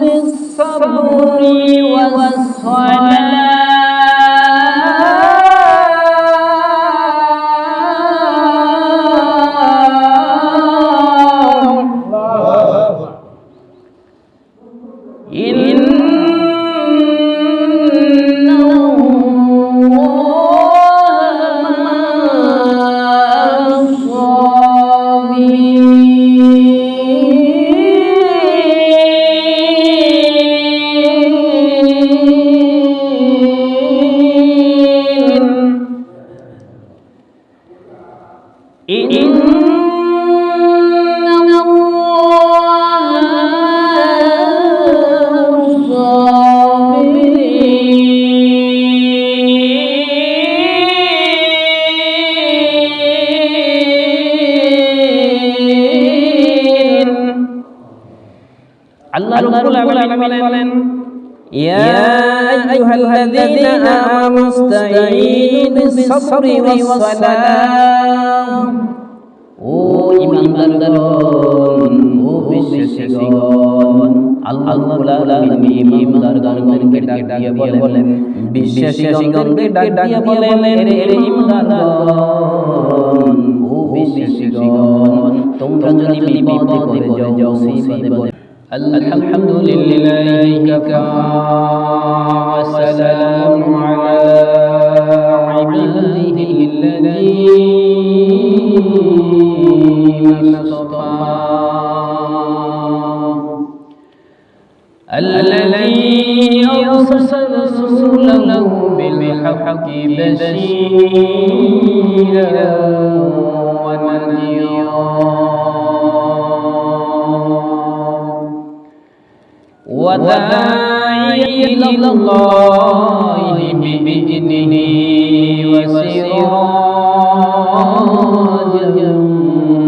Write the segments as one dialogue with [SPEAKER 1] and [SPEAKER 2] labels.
[SPEAKER 1] بالصبر والصلاة Allah Rabbul Alamin Ya ayyuhalladzina amanu ista'inu bis-sabri was-salam O imandargণ ও বিশ্বাসীগণ আল্লাহ রাব্বুল আলামিন ইমানদারগণকে ডাক দিয়ে বলেন বিশ্বাসীগণকে ডাক দিয়ে বলেন হে ইমানদারগণ ও বিশ্বাসীগণ তোমরা যদি বিপদে পড়ে যাও মুসিবতে পড়ে الحمد لله كفى وسلام على عباده الذين اصطفى الذي أرسل رسوله بالحق بشيرا ونذيرا وداعيا إلى الله بإذنه وسراجا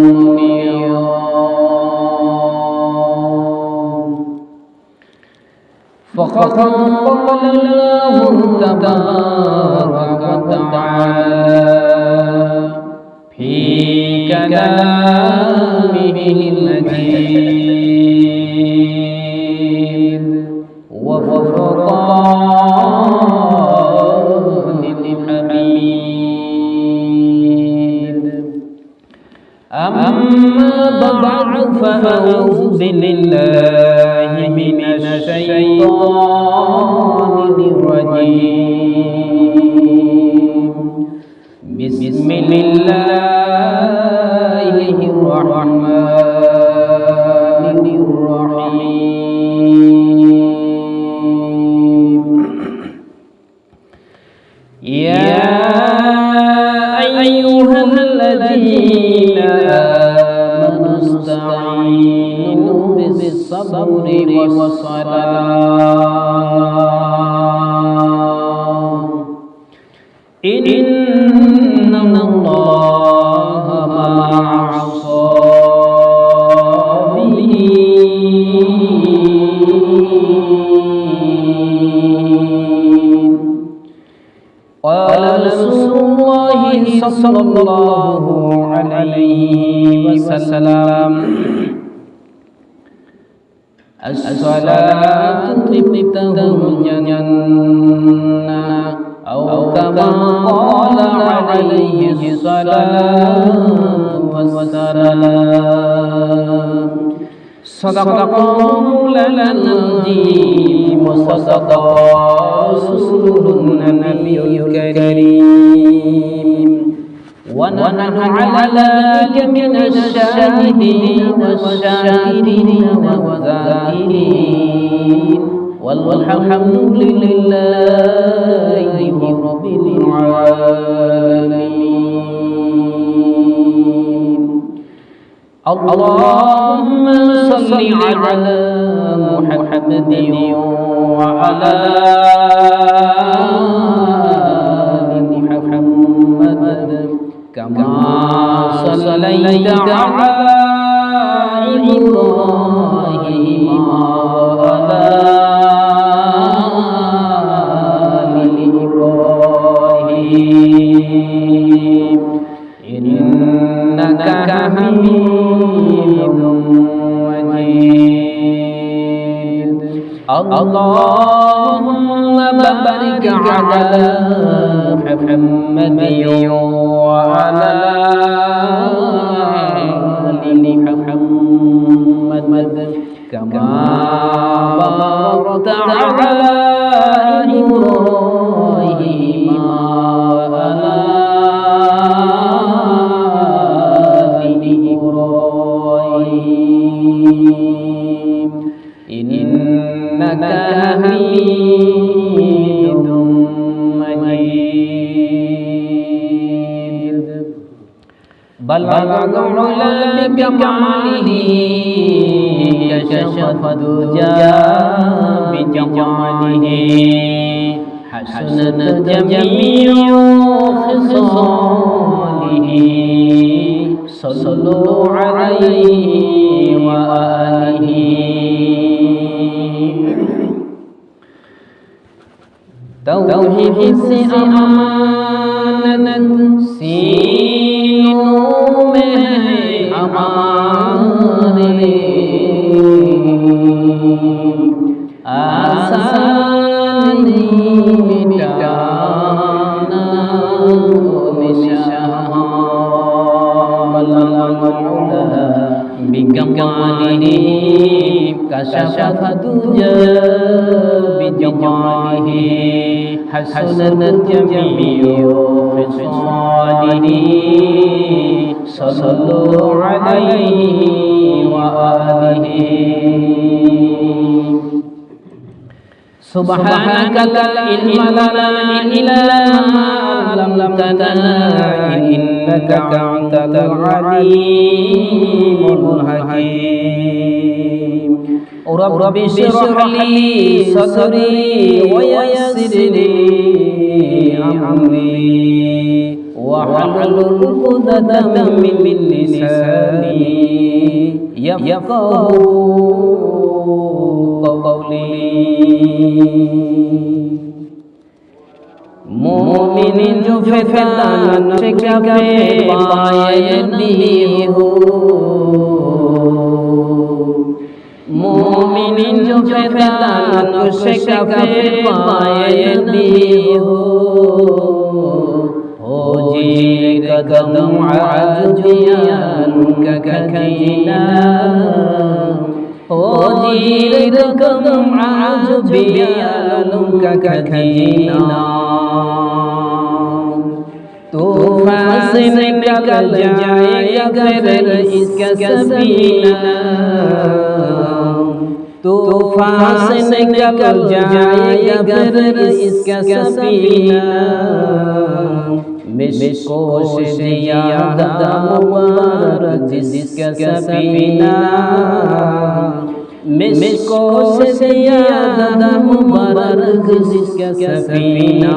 [SPEAKER 1] منيرا فقد قال الله تبارك وتعالى في كلامه المجيد وفرقان الحميد أما بعد فأعوذ بالله من الشيطان الرجيم بسم الله الرحمن الرحيم يا أيها الذين آمنوا استعينوا بالصبر والصلاة إن الله مع الصابرين قال رسول الله صلى الله عليه وسلم الصلاة تفتح الجنة أو كما قال عليه الصلاة والسلام صدق مولانا العظيم وصدق رسولنا النبي الكريم ونحن على ذلك من الشاهدين والشاكرين والذاكرين والحمد لله رب العالمين اللهم صل على محمد وعلى آل محمد كما صليت على إبراهيم وعلى آل إبراهيم إنك حميد مجيد اللهم بارك على محمد وعلى آل محمد كما باركت على إبراهيم وعلى آل إبراهيم إنك حميد مجيد بلغ العلا بكماله كشف الدجى بجماله حسنت جميع خصاله صلوا عليه وآله توحيد أمانة सीनों में हमारे आसानी मिटाना बिकमालिही कशफ दुजा बिजमालिही हसनत जमीउ खिसालिही सल्लु अलैहि व आलिहि سبحانك لا علم لنا إلا ما علمتنا إنك أنت العليم الحكيم رب اشرح لي صدري ويسر لي أمري واحلل عقدة من لساني يفقهوا قولي मोमिन जो फैदान शिकवे पाए दी हो मोमिन जो फैदान शिकवे पाए दी हो जीर कदम आजुबियान का खजीना जीर कदम आजुबियान का खजीना तूफान से निकल जाएगा फिर इसका सफीना तूफान से निकल जाएगा फिर इसका सफीना मिशको से ज़्यादा मुबारक जिसका सफीना मिशको से ज़्यादा मुबारक जिसका सफीना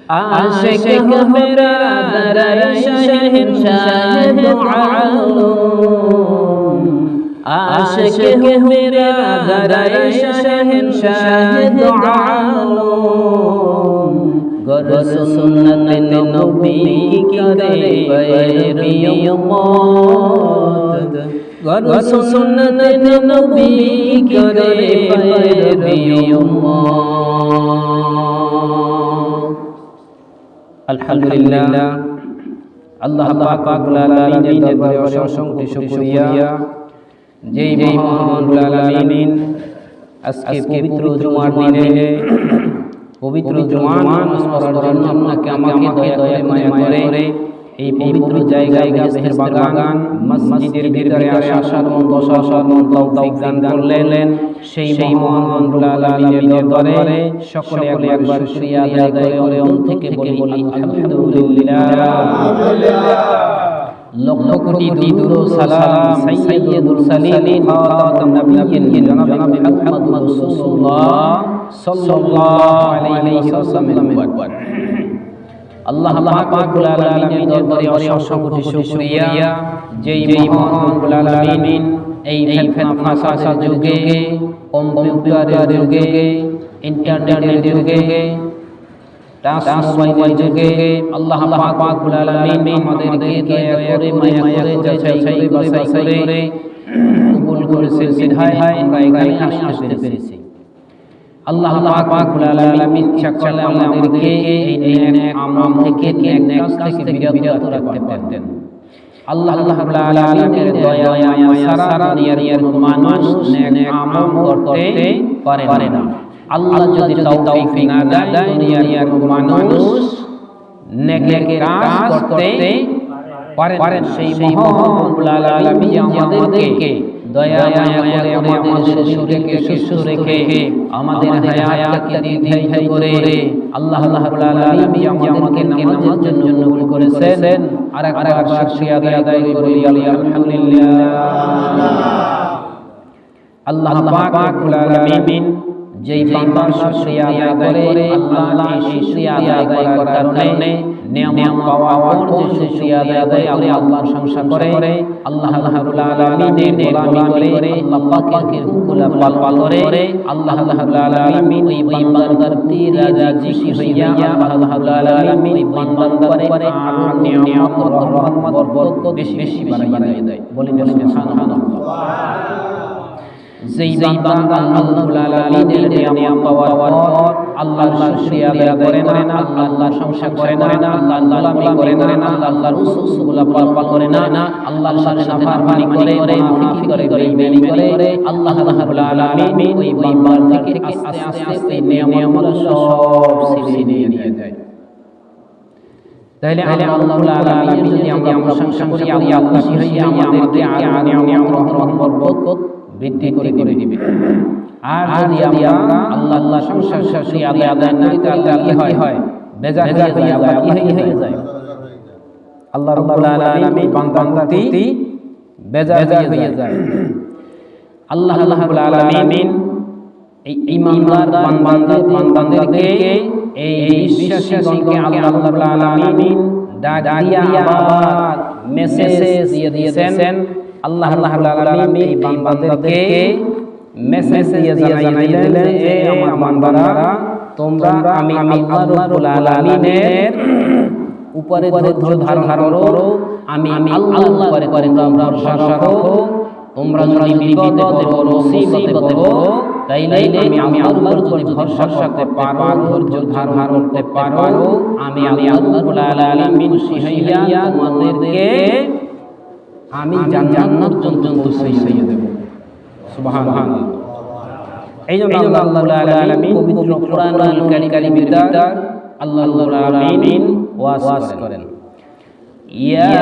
[SPEAKER 1] आशिक मेरा दर शहंशाह दो आलम आशिक मेरा दर शहंशाह दो आलम गर सुन्नत नबी करे पैरवी उम्मत गर सुन्नत नबी करे पैरवी उम्मत আলহামদুলিল্লাহ আল্লাহ পাক রব্বুল আলামিনের দরবারে অসংখ্য শুকরিয়া যেই মহান রব্বুল আলামিন আজকে পবিত্র জুমার দিনে পবিত্র জুমার নামাজ পড়ার জন্য আপনাকে আমাকে দয়া করে মায়া করে এই পবিত্র জায়গায় বেহেশতের বাগান মসজিদের ভিতরে আসার মতো তৌফিক দান করলেন সেই মহান রব্বুল আলামিনের দরবারে সকলে একবার শুকরিয়া আদায় করে মন থেকে বলি আলহামদুলিল্লাহ লক্ষ কোটি দুরূদ সালাম সাইয়্যিদুল মুরসালিন খাতামুন নবিয়্যিন জনাব মুহাম্মদ রাসূলুল্লাহ সাল্লাল্লাহু আলাইহি ওয়াসাল্লাম আল্লাহ পাক রব্বুল আলামিনের দরবারে অসংখ্য শুকরিয়া যেই মহান রব্বুল আলামিন এই ফাঁসার যুগে কম্পিউটারের যুগে ইন্টারনেটের যুগে টাচ মোবাইলের যুগে আল্লাহ পাক রব্বুল আলামিন আমাদেরকে দয়া করে মায়া করে যাচাই করে বাছাই করে কবুল করেছেন বিধায় আমরা এখানে আসতে পেরেছি। আল্লাহ পাক রব্বুল আলামিন ইচ্ছা করলে আমাদেরকে এই নেক আমল থেকে নেক কাজ থেকে বিরত রাখতে পারতেন। আল্লাহ রাব্বুল আলামিনের দয়া মায়া ছাড়া দুনিয়ার কোনো মানুষ নেক আমল করতে পারে না। আল্লাহ যদি তৌফিক না দেয় দুনিয়ার কোনো মানুষ নেক কাজ করতে পারে না। সেই মহান রব্বুল আলামিন আমাদেরকে দয়া মায়া করে আমাদের শরীরকে সুস্থ রেখে আমাদের হায়াতকে দীর্ঘায়িত করে আল্লাহ রাব্বুল আলামিন আমাদেরকে নামাজের জন্য কবুল করেছেন। আরেকবার শুকরিয়া আদায় করি আলহামদুলিল্লাহ। আল্লাহ পাক রব্বুল আলামিন যেই বান্দার শুকরিয়া আদায় করে আল্লাহ এই শুকরিয়া আদায় করার কারণে নিয়ামত পাওয়ার পর যে শুকরিয়া আদায় করে আল্লাহর সংসার করে আল্লাহ রাব্বুল আলামিনের গোলামি করে আল্লাহ পাকের হুকুম পালন করে আল্লাহ রাব্বুল আলামিন ওই বান্দার প্রতি রাজি খুশি হইয়া আল্লাহ রাব্বুল আলামিন ওই বান্দার উপরে নিয়ামত রহমত বরকত বেশি বেশি বাড়িয়ে দেয়। বলেন সুবহানাল্লাহ। যেই বান্দা আল্লাহ রাব্বুল আলামিনের নিয়ামত পাওয়ার পর আল্লাহর শুকরিয়া আদায় করে না, আল্লাহর সংসার করে না, আল্লাহর গোলামি করে না, আল্লাহর হুকুমগুলো পালন করে না, আল্লাহর সাথে নাফরমানি করে, মুনাফিকি করে, বেঈমানি করে, আল্লাহ রাব্বুল আলামিন ওই বান্দার থেকে আস্তে আস্তে নিয়ামত সব ছিনিয়ে নিয়ে যায়। তাহলে আল্লাহ রাব্বুল আলামিন যদি আমরা প্রশংসা করি, আল্লাহ খুশি হইয়া আমাদেরকে আরো নিয়ামত রহমত বরকত বৃদ্ধি করে দিবে। আর যদি আমরা আল্লাহর সংসার শুকরিয়া আদায় না করি তাহলে কি হয়? বেজার হয়ে যায়, কি হয়ে যায়? আল্লাহ রাব্বুল আলামিন বান্দার প্রতি বেজার হয়ে যায়। আল্লাহ রাব্বুল আলামিন এই ঈমানদার বান্দাদেরকে এই বিশ্বাসীগণকে আল্লাহ রাব্বুল আলামিন ডাক দিয়া আবার মেসেজ দিয়ে দিয়েছেন। আল্লাহ রাব্বুল আলামিন এই বান্দাদেরকে মেসেজ দিয়ে জানাইলেন যে আমার বান্দারা তোমরা আমি আল্লাহ রাব্বুল আলামিনের উপরে ধৈর্য ধারণ করো, আমি আল্লাহর উপরে তোমরা ভরসা রাখো। তোমরা যদি বিপদে পড়ো, মুসিবতে পড়ো, তাইলে আমি আল্লাহর উপরে ভরসা করতে পারো, ধৈর্য ধারণ করতে পারো, আমি আল্লাহ রাব্বুল আলামিন খুশি হইয়া তোমাদেরকে আমি জান্নাত পর্যন্ত পৌঁছাইয়া দেব। সুবহানাল্লাহ। এইজন্য আল্লাহ রাব্বুল আলামিন পবিত্র কোরআনুল কারীমের ভিতর আল্লাহ রাব্বুল আলামিন ওয়াজ করেন, ইয়া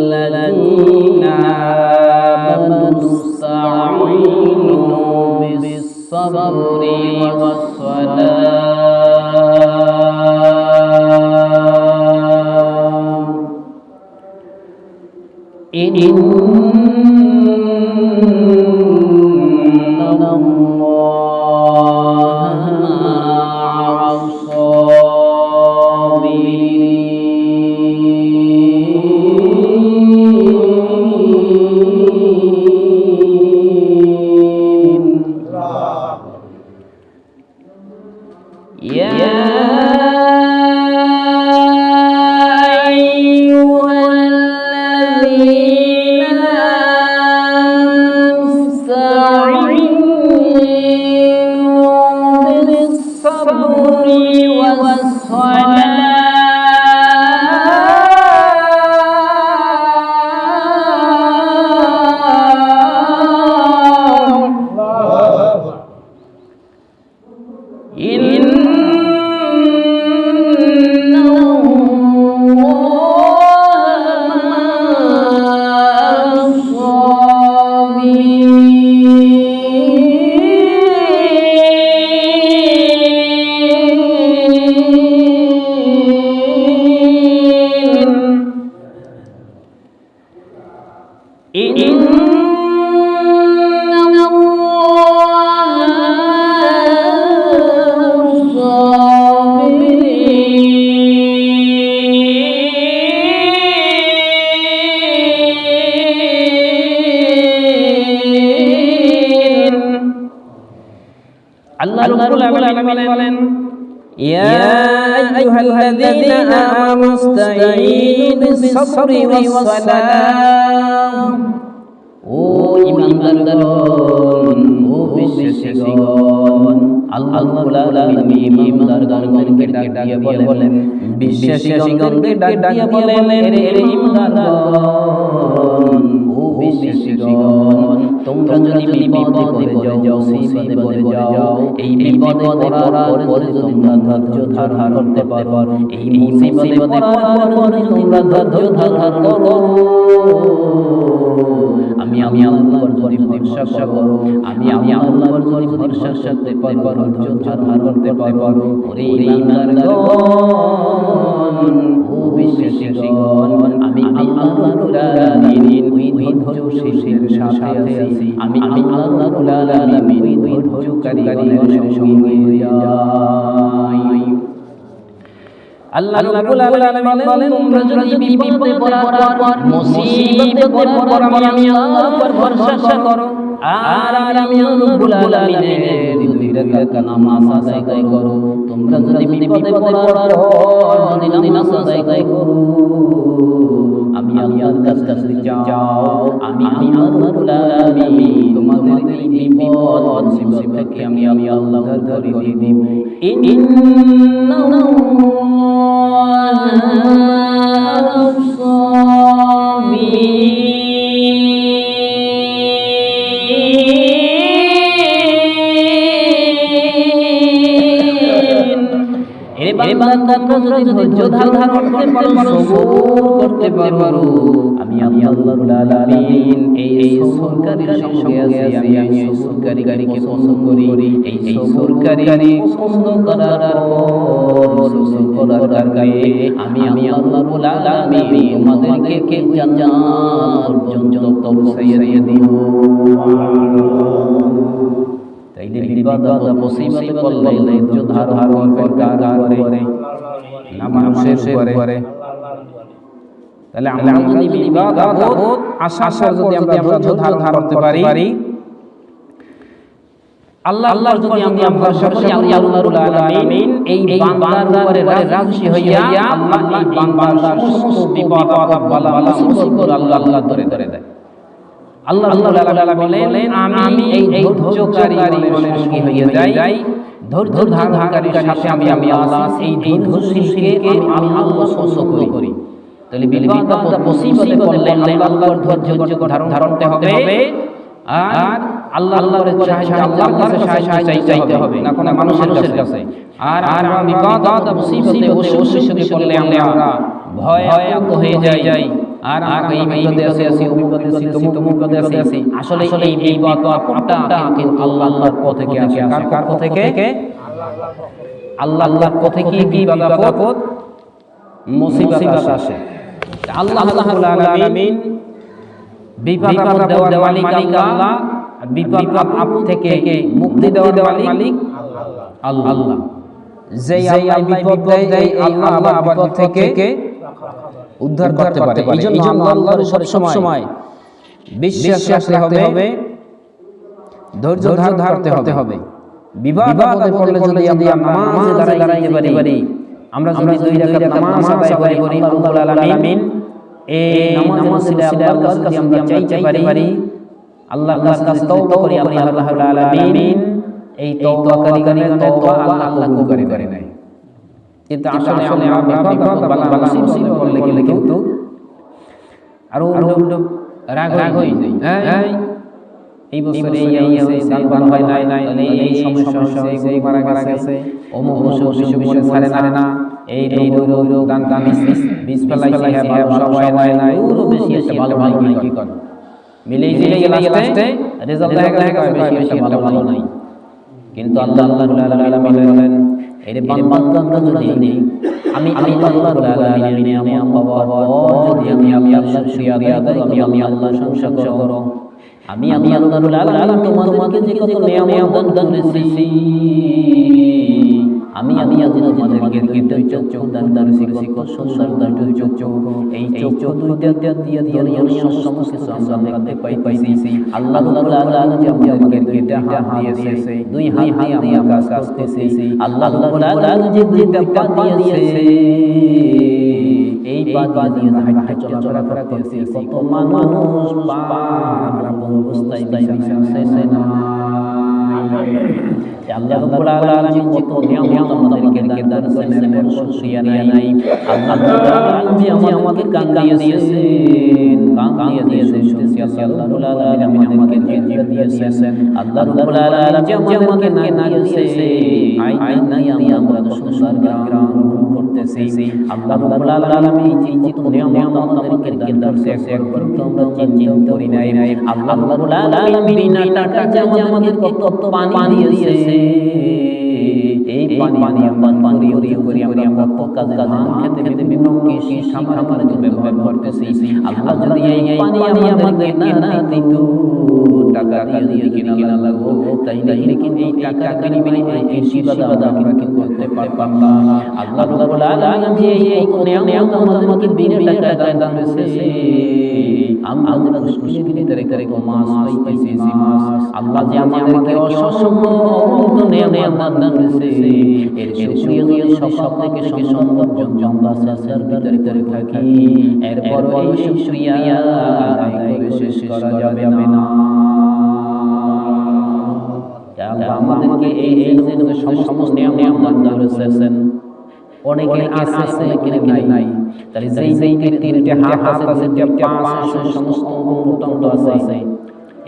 [SPEAKER 1] আইয়ুহাল্লাযীনা আমানুস্তাঈনু বিস-সাবরি ওয়াস-সালাহ আল্লাহ রাব্বুল আলামিন বলেন ইয়া আইয়ুহাল্লাযীনা আমানু ইসতাঈনু বিস-সাবরি ওয়াস-সালাম। ও ঈমানদারগণ, ও বিশ্বাসীগণ, আল্লাহ রাব্বুল আলামিন ঈমানদারগণকে ডাক দিয়ে বলেন, বিশ্বাসীগণকে ডাক দিয়ে বলেন, হে ঈমানদারগণ, ও বিশ্বাসীগণ, তোমরা যদি বিপদে পড়ে যাও, মুসিবতে পড়ে যাও, এই বিপদে পড়ার পরে তোমরা ধৈর্য ধারণ করতে পারো, এই মুসিবতে পড়ার পরে তোমরা ধৈর্য ধারণ করো, আমি আল্লাহর যদি ভরসা করো, আমি আল্লাহর যদি ভরসা করতে পারো, ধৈর্য ধারণ করতে পারো, ওরে ঈমানদারগণ, ও বিশ্বাসীগণ, আমি আল্লাহ রাব্বুল আলামিন ওই ধৈর্যশীলদের সাথে আছি, আমি আল্লাহ রাব্বুল আলামিন ওই ধৈর্যকারীদের সঙ্গে যাই। আল্লাহ রাব্বুল আলামিন বলেন, তোমরা যদি বিপদে পড়ার পর, মুসিবতে পড়ার পর আমি আল্লাহর উপর ভরসা করো, আর আমি রাব্বুল আলামিনের দুই রাকাত নামাজ আদায় করো, তোমরা যদি বিপদে পড়ার পর যদি নামাজ আদায় করো, আমি আল্লাহর কাছে যাও, আমি আল্লাহ রাব্বুল আলামিন তোমাদের এই বিপদ মুসিবত থেকে আমি আল্লাহ ধরে দিব। করতে পারো, আমি আল্লাহ রাব্বুল আলামিন এই সবরকারীর সঙ্গে আছি, আমি সবরকারীকে পছন্দ করি, এই সবরকারী পছন্দ করার পর সবর করার কারণে আমি আল্লাহ রাব্বুল আলামিন তোমাদেরকে জান্নাত পর্যন্ত পৌঁছাইয়া দিব। তাইলে বিপদ মুসিবতে পড়লে ধৈর্য ধারণ করে না মানুষের উপরে। তাহলে আমরা যদি বিপদ আপদ আসার যদি আমরা ধৈর্য ধারণ করতে পারি, আল্লাহর যদি আমরা ভরসা করি, আল্লাহ রাব্বুল আলামিন এই বান্দার উপরে রাজি হইয়া আল্লাহ এই বান্দার সমস্ত বিপদ আপদ বালা মুসিবত আল্লাহ ধরে দেয়। আল্লাহ রাব্বুল আলামিন বলেন, আমি এই ধৈর্যকারীদের সঙ্গে হইয়া যাই, ধৈর্য ধারণকারীর সাথে আমি আল্লাহ এই ধৈর্যশীলকে আমি আল্লাহ পছন্দ করি। তাহলে বিপদ মুসিবতে পড়লে আল্লাহর ধৈর্য ধারণ করতে হবে, আর আল্লাহর সাহায্য চাইতে হবে, না কোনো মানুষের কাছে। আর বিপদ মুসিবতে অসুবিধে পড়লে আমরা ভয় হয়ে যাই, আর এই বিপদে আছি, ও বিপদে আছি, তমুক বিপদে আছি। আসলে এই বিপদ আপদটা কিন্তু আল্লাহর পথ থেকে আসে। কার পথ থেকে? আল্লাহর পথ থেকে বিপদ আপদ মুসিবত আসে। আল্লাহ রাব্বুল আলামিন বিপদ আপদ দেওয়ার মালিক আল্লাহ, বিপদ আপদ থেকে মুক্তি দেওয়ার মালিক আল্লাহ। যে আল্লাহ বিপদ দেয়, আল্লাহ আবার বিপদ থেকে উদ্ধার করতে পারে। এইজন্য আল্লাহর উপর সব সময় বিশ্বাস রাখতে হবে, ধৈর্য ধারণ করতে হবে। বিপদ আপদে পড়লে যদি আমরা নামাজে দাঁড়াইতে পারি, আমরা যদি দুই রাকাত নামাজ আদায় করি, আল্লাহ রাব্বুল আলামিন এই নামাজে আল্লাহর কাছে যদি আমরা চাইতে পারি, আল্লাহর কাছে তওবা করি, আল্লাহ রাব্বুল আলামিন এই তওবাকারীদের তওবা আল্লাহ কবুল করে নেয়। কিন্তু আসলে আমরা বিপদ বালা মুসিবত পড়লে কিন্তু আরো রাগ হয়ে যায়। এই বছরে এই হইছে, দান হয় নাই, এই সমস্যা হইছে, এই মারা গেছে, অমুক অসুখ মনে ছাড়ে না, এই রোগ দান বিষ ফেলাইছে, সবাই নাই, ওর বেশি একটা ভালো নাই, কি কর মিলেই লাস্টে রেজাল্ট দেখা বেশি একটা ভালো নাই। কিন্তু আল্লাহ রাব্বুল আলামিন বলেন, এই বান্দা যদি আমি আল্লাহ রাব্বুল আলামিনের নিয়ামত পাওয়ার পর যদি আমি আল্লাহর শুকরিয়া আদায় করি, আমি আল্লাহর প্রশংসা করব, আমি আল্লাহ রাব্বুল আলামিন তোমাদেরকে যে কত নিয়ামত দান করেছি, আমি তোমাদেরকে দুইটা চক্ষু দান করেছি, কত সুন্দর দুইটা চক্ষু। এই চক্ষু দুইটা দিয়ে সমস্ত কিছু আমরা দেখতে পাইছি। আল্লাহ রাব্বুল আলামিন যে আমাদেরকে দুইটা হাত দিয়েছে, দুই হাত দিয়ে আমরা কাজ করতেছি। আল্লাহ রাব্বুল আলামিন যে দুইটা পা দিয়েছে, এই পা দিয়ে হাঁটতে চলাফেরা করতেছি। কত মানুষ পা অবস্থায় বিছানায় না। আল্লাহ রাব্বুল আলামিন কত নিয়ামত আমাদেরকে দান করেছেন, এর শুকরিয়া নাই। আল্লাহ রাব্বুল আলামিন যে আমাদেরকে কান দিয়েছেন শুকরিয়া। আল্লাহ রাব্বুল আলামিন আমাদেরকে জিহ্বা দিয়েছেন। আল্লাহ রাব্বুল আলামিন যে আমাদেরকে নাক দিয়েছে, আইন দিয়ে আমরা সুন্দর গান করতেছি। আল্লাহ রাব্বুল আলামিন যে কত নিয়ামত আমাদেরকে দান করেছে, একবার তো আমরা চিন্তা করি নাই। আল্লাহ রাব্বুল আলামিন বিনা টাকায় যে আমাদেরকে কত পানি দিয়েছে, এই পানি আমরা কত কাজে খেতে বিভিন্ন কৃষি খামারে ব্যবহার করতেছি। আল্লাহ যদি এই পানি আমাদেরকে না দিত, টাকা দিয়ে কিনা লাগবো, তাইলে কিন্তু এই টাকা বিনিময়ে এই কৃষি বাজার আমরা কি করতে পারতাম না। আল্লাহ রাব্বুল আলামিন যে এই নিয়ামত আমাদেরকে বিনা টাকায় দান করেছে, আমরা খুশি করে মাছ পাইতেছি। মাছ আল্লাহ যে আমাদেরকে অসংখ্য নিয়ামত দান করেছে, এর শুকরিয়া সব থেকে সুন্দর আমরা সাজার ভিতরে থাকি। এরপর এই শুকরিয়া আদায় করে শেষ করা যাবে না। আল্লাহ আমাদেরকে এই সমস্ত নিয়ামত দান করেছেন। অনেকে আছে কিন্তু নাই। তাহলে যেই তিনটে হাত আছে, তিনটে পা আছে, সমস্ত অঙ্গ আছে,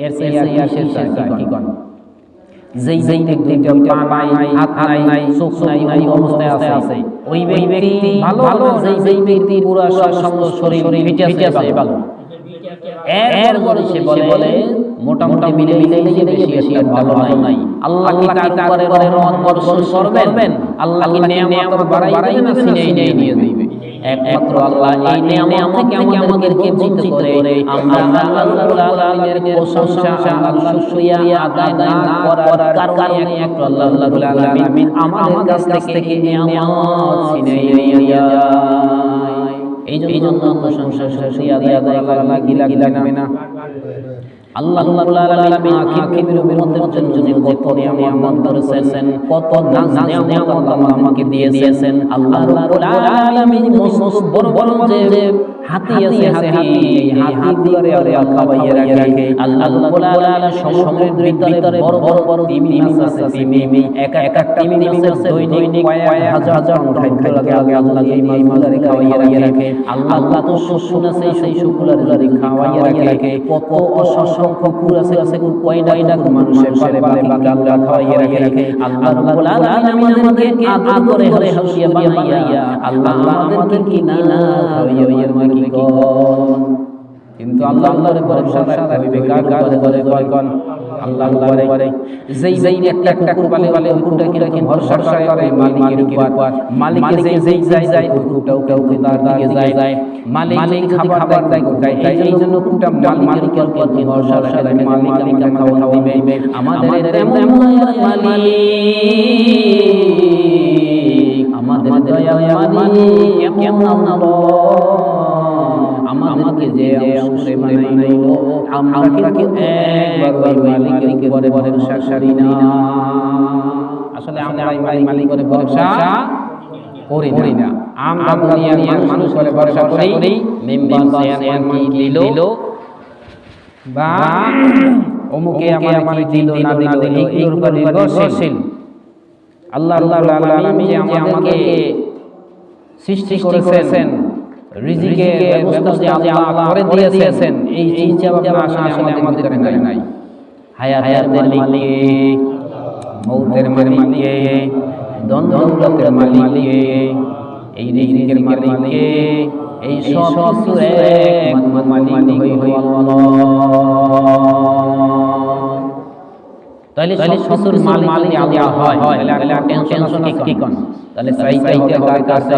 [SPEAKER 1] এর সেই কি কোন যেই তিনটে পা নাই, হাত নাই, চোখ নাই, ওই অবস্থায় আছে, ওই ব্যক্তি ভালো, যেই ব্যক্তির পুরো সমস্ত শরীর ফিটে আছে ভালো। এরপর সে বলে মোটামুটি মিলে বেশি ভালো নাই। আল্লাহ কি তার উপরে রহমত বর্ষণ করবেন? আল্লাহ কি নিয়ামত বাড়াইবেন না ছিনিয়ে নিয়ে দিবে? একমাত্র আল্লাহ এই নিয়ামত থেকে আমাদেরকে বঞ্চিত করে আমরা আল্লাহ আলামিনের প্রশংসা আল্লাহ শুকরিয়া আদায় না করার কারণে একটু আল্লাহ আলামিন আমাদের কাছ থেকে নিয়ামত ছিনিয়ে নিয়ে যায়। এই জন্য প্রশংসা শুকরিয়া আদায় করা লাগবে না। আল্লাহ রাব্বুল আলামিন আখিরের উম্মতের জন্য কত নিয়ামত করেছেন, কত নিয়ামত আল্লাহ আমাকে দিয়েছেন। আল্লাহ রাব্বুল আলামিন বড় যে হাতি আছে, হাতিগুলোরে আল্লাহ খাওয়াইয়া রাখে। আল্লাহ রাব্বুল আলামিন সমুদ্রের ভিতরে বড় তিমি মাছ আছে, তিমি একটা তিমি মাছের দৈনিক কয়েক হাজার খাদ্য লাগে। আল্লাহ এই মাছগুলোরে খাওয়াইয়া রাখে। আল্লাহ তো শুনেছে সেই শুকুলারে খাওয়াইয়া রাখে। কত অসংখ্য কুকুর আছে, কয়টা মানুষের পালে বাকি আল্লাহ খাওয়াইয়া রাখে। আল্লাহ রাব্বুল আলামিন আমাদেরকে আদর করে হাসিয়া বানাইয়া আল্লাহ আমাদেরকে কি না খাওয়াইয়া মাকি কোন। কিন্তু আল্লাহর ভরসা রাখতে হবে। কার কোন আল্লাহর উপরে। যেই একটা কুকুর পালে কুকুরটা কি ভরসা করে মালিকের উপর। মালিক যেই যায় কুকুরটাও তার দিকে যায়। মালিক খাবার দেয় কোথায়? এই জন্য কুকুরটা মালিকের উপর ভরসা রাখে। মালিক খাওয়া দিবে। আমাদের তেমন মালিক, আমাদের দয়ার মালিক কেমন আমাদেরকে যে অংশে বানাইলো, আমরা কিন্তু একবার ওই মালিকের উপরে ভরসা করি না। আসলে আমরা মালিকের ভরসা করি না। আমরা দুনিয়ার মানুষ করে ভরসা করি। মেম্বার চেয়ারম্যান কি দিল বা অমুকে আমাকে দিল না দিল, এইগুলোর উপর নির্ভরশীল। আল্লাহ রাব্বুল আলামিন যে আমাদেরকে সৃষ্টি করেছেন, রিজিকের ব্যবস্থা যে আল্লাহ করে দিয়েছেন, এই চিন্তা ভাবনা আসলে আমাদের ভিতরে নাই। হায়াতের মালিক, মৌতের মালিক, দৌলতের মালিক, এই রিজিকের মালিক, এই সব কিছুর একমাত্র মালিক হই আল্লাহ। তাহলে সব কিছুর মালিক আল্লাহ হয়, তাহলে আর টেনশন কি কোন? তাহলে চাইতে হবে কার কাছে?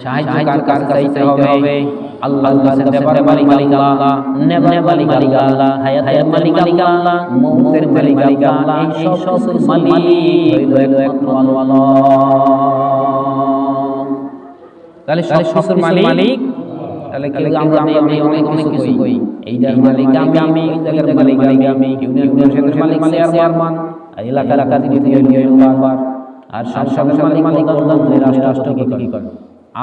[SPEAKER 1] সাহায্য কার কাছে চাইতে হবে? আল্লাহর কাছে দেবার মালিক আল্লাহ, নেবার মালিক আল্লাহ, হায়াতের মালিক আল্লাহ, মৌতের মালিক আল্লাহ। এই সব মালিক হইল একমাত্র আল্লাহ। তাহলে সব মালিক, তাহলে আমরা অনেক কিছু কই, এই জায়গার মালিক আমি, এই জায়গার মালিক আমি, ইউনিয়নের মালিক চেয়ারম্যান, এলাকার মেম্বার, আর সরকারের মালিক রাষ্ট্র কি করে,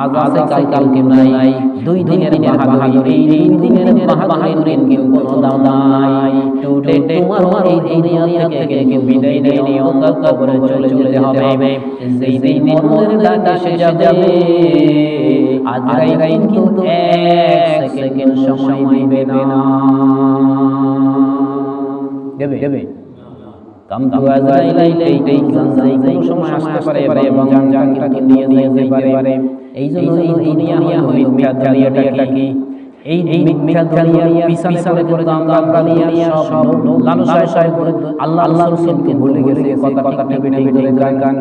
[SPEAKER 1] আজ আছে কালকে নাই। দুই দিনের বাহাদুরি, এই দুই দিনের বাহাদুরির কেউ কোনো দাম নাই। টুডে তোমার এই দুনিয়া থেকে কেউ বিদায় নেই, অন্তর কবরে চলে যেতে হবে। সেই দিন মরণের ডাক এসে যাবে, আজরাইল কিন্তু এক সেকেন্ড সময় দিবে না। দেবে কামতু আজরাইল এই জানজাই কোনো সময় আসতে পারে এবং জানটাকে নিয়ে যেতে পারে। এই জন্য এই দুনিয়া হইল মিথ্যা দুনিয়াটা কি, এই মিথ্যা দুনিয়া পিছনে করে আমরা নিয়ে সব লালসায় করে আল্লাহ রাসূলকে ভুলে গেছে। কথা ঠিক গান